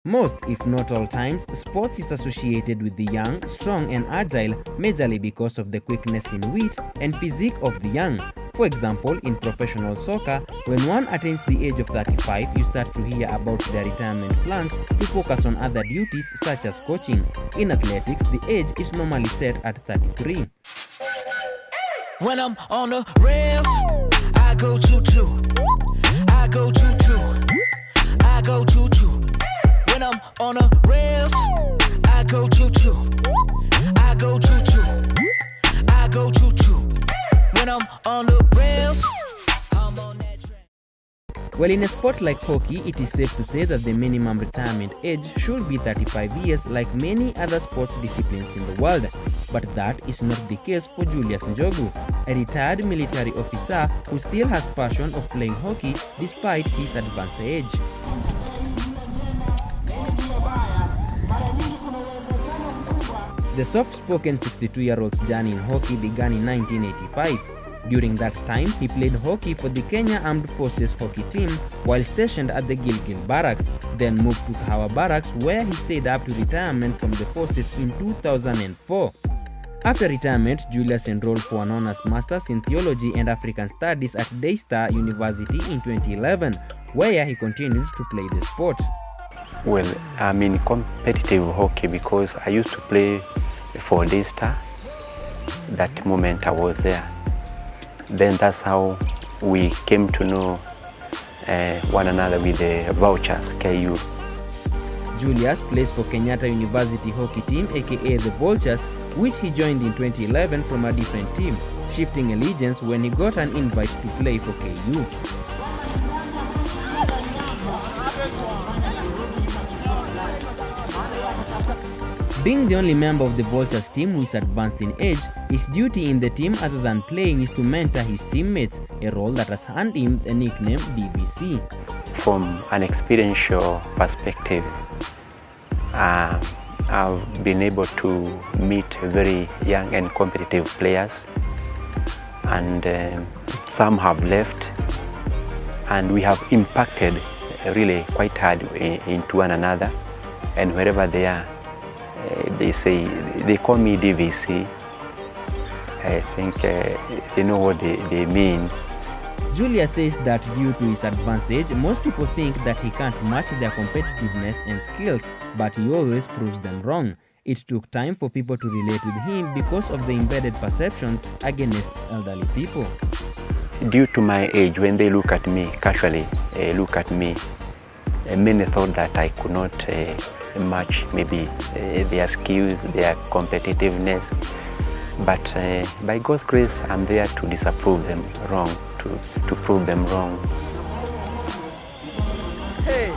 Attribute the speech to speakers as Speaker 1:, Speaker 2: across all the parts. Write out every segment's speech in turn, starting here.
Speaker 1: Most, if not all times, sports is associated with the young, strong and agile, majorly because of the quickness in wit and physique of the young. For example, in professional soccer, when one attains the age of 35, you start to hear about their retirement plans to focus on other duties such as coaching. In athletics, the age is normally set at 33.
Speaker 2: When I'm on the rails, I go choo-choo. I go choo-choo. I go choo-choo. When I'm on the rails, I go choo-choo. I go choo-choo. I go choo-choo. When I'm on the rails, I'm on that train.
Speaker 1: Well, in a sport like hockey, it is safe to say that the minimum retirement age should be 35 years like many other sports disciplines in the world. But that is not the case for Julius Njogu, a retired military officer who still has passion of playing hockey despite his advanced age. The soft-spoken 62-year-old's journey in hockey began in 1985. During that time, he played hockey for the Kenya Armed Forces hockey team while stationed at the Gilgil Barracks, then moved to Kahawa Barracks where he stayed up to retirement from the forces in 2004. After retirement, Julius enrolled for an honors master's in theology and African studies at Daystar University in 2011, where he continued to play the sport.
Speaker 3: Well, I'm in competitive hockey because I used to play for Daystar. That moment I was there. Then that's how we came to know one another with the vouchers, KU.
Speaker 1: Julius plays for Kenyatta University hockey team, aka the Vultures, which he joined in 2011 from a different team, shifting allegiance when he got an invite to play for KU. Being the only member of the Vultures team who is advanced in age, his duty in the team other than playing is to mentor his teammates, a role that has earned him the nickname DVC.
Speaker 3: From an experiential perspective, I've been able to meet very young and competitive players, and some have left, and we have impacted really quite hard into one another, and wherever they are, they call me DVC. I think they know what they mean.
Speaker 1: Julius says that due to his advanced age, most people think that he can't match their competitiveness and skills, but he always proves them wrong. It took time for people to relate with him because of the embedded perceptions against elderly people.
Speaker 3: Due to my age, when they look at me, casually look at me, many thought that I could not match maybe their skills, their competitiveness, but by God's grace I'm there to disapprove them wrong, to prove them wrong.
Speaker 1: Hey.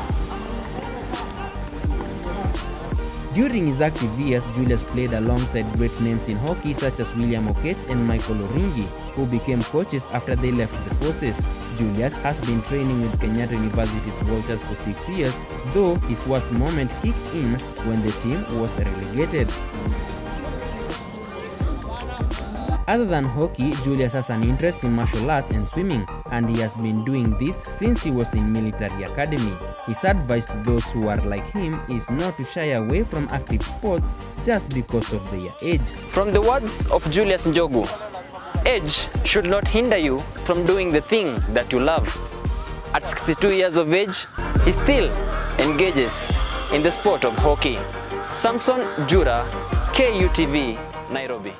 Speaker 1: During his active years, Julius played alongside great names in hockey such as William Okech and Michael Oringi, who became coaches after they left the forces. Julius has been training with Kenyatta University's Vultures for 6 years, though his worst moment kicked in when the team was relegated. Other than hockey, Julius has an interest in martial arts and swimming, and he has been doing this since he was in military academy. His advice to those who are like him is not to shy away from active sports just because of their age.
Speaker 4: From the words of Julius Njogu, age should not hinder you from doing the thing that you love. At 62 years of age, he still engages in the sport of hockey. Samson Jura, KUTV, Nairobi.